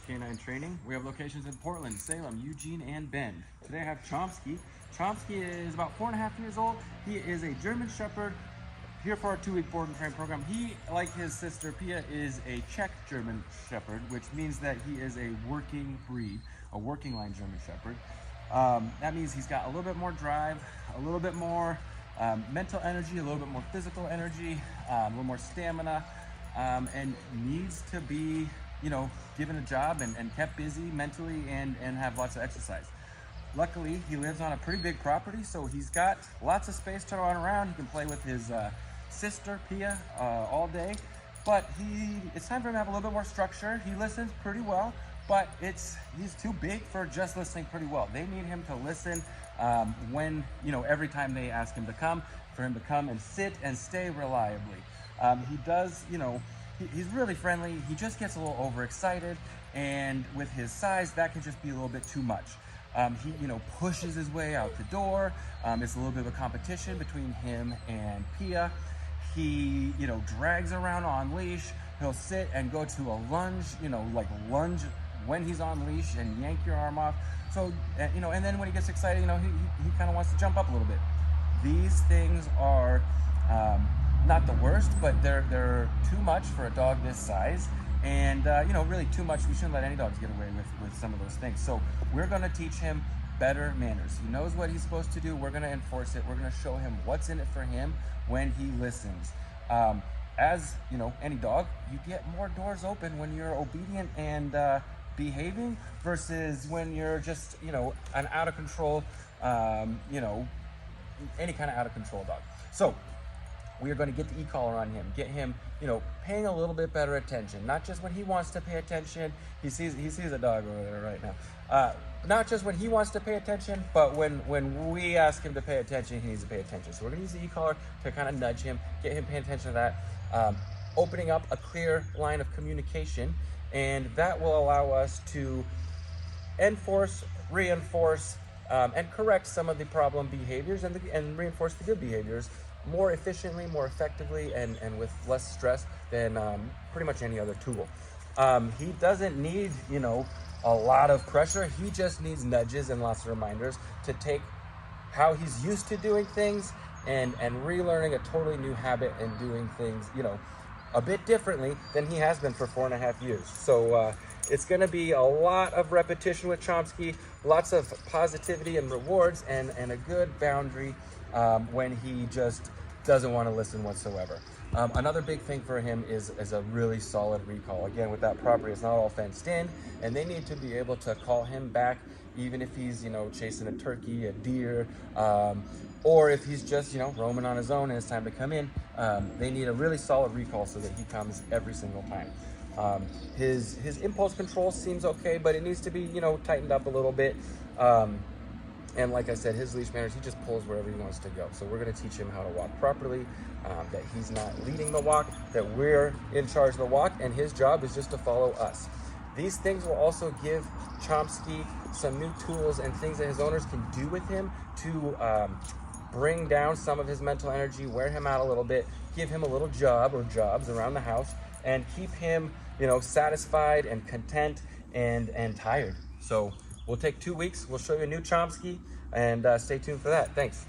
Canine Training. We have locations in Portland, Salem, Eugene, and Bend. Today I have Chomsky. Chomsky is about 4.5 years old. He is a German Shepherd here for our 2-week board and train program. He, like his sister Pia, is a Czech German Shepherd, which means that he is a working breed, a working line German Shepherd. That means he's got a little bit more drive, a little bit more mental energy, a little bit more physical energy, a little more stamina, and needs to be, given a job and kept busy mentally and have lots of exercise. Luckily, he lives on a pretty big property, so he's got lots of space to run around. He can play with his sister, Pia, all day, but it's time for him to have a little bit more structure. He listens pretty well, but he's too big for just listening pretty well. They need him to listen when, every time they ask him to come, for him to come and sit and stay reliably. He does, he's really friendly. He just gets a little overexcited, and with his size, that can just be a little bit too much. He, pushes his way out the door. It's a little bit of a competition between him and Pia. He, drags around on leash. He'll sit and go to a lunge, lunge when he's on leash and yank your arm off. So, and then when he gets excited, he kind of wants to jump up a little bit. These things are not the worst, but they're too much for a dog this size. And, really too much. We shouldn't let any dogs get away with some of those things. So we're going to teach him better manners. He knows what he's supposed to do. We're going to enforce it. We're going to show him what's in it for him when he listens. As, any dog, you get more doors open when you're obedient and behaving versus when you're just, an out of control, any kind of out of control dog. So we are going to get the e-collar on him, get him, paying a little bit better attention. Not just when he wants to pay attention. He sees a dog over there right now. Not just when he wants to pay attention, but when we ask him to pay attention, he needs to pay attention. So we're going to use the e-collar to kind of nudge him, get him paying attention to that, opening up a clear line of communication, and that will allow us to enforce, reinforce, and correct some of the problem behaviors and reinforce the good behaviors more efficiently, more effectively, and with less stress than pretty much any other tool. He doesn't need, a lot of pressure. He just needs nudges and lots of reminders to take how he's used to doing things and relearning a totally new habit and doing things, a bit differently than he has been for 4.5 years. So it's going to be a lot of repetition with Chomsky, lots of positivity and rewards, and a good boundary when he just doesn't want to listen whatsoever. Another big thing for him is a really solid recall. Again, with that property, it's not all fenced in, and they need to be able to call him back, even if he's, chasing a turkey, a deer, or if he's just, roaming on his own and it's time to come in. They need a really solid recall so that he comes every single time. His impulse control seems okay, but it needs to be, tightened up a little bit. And like I said, his leash manners, he just pulls wherever he wants to go. So we're going to teach him how to walk properly, that he's not leading the walk, that we're in charge of the walk, and his job is just to follow us. These things will also give Chomsky some new tools and things that his owners can do with him to bring down some of his mental energy, wear him out a little bit, give him a little job or jobs around the house, and keep him, satisfied and content and tired. So we'll take 2 weeks. We'll show you a new Chomsky, and stay tuned for that. Thanks.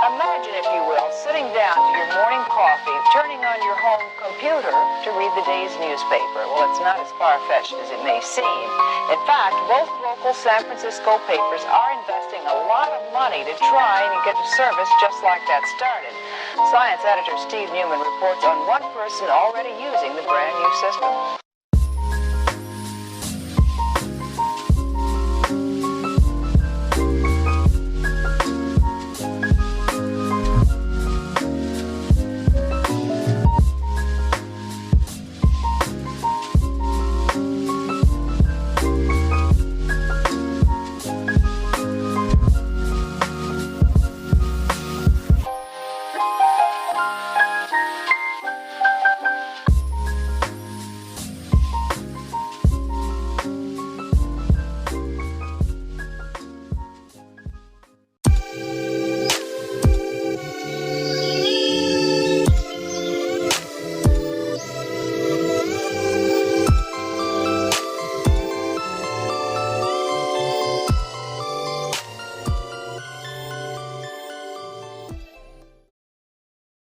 Imagine, if you will, sitting down to your morning coffee, turning on your home computer to read the day's newspaper. Well, it's not as far-fetched as it may seem. In fact, both local San Francisco papers are investing a lot of money to try and get a service just like that started. Science editor Steve Newman reports on one person already using the brand new system.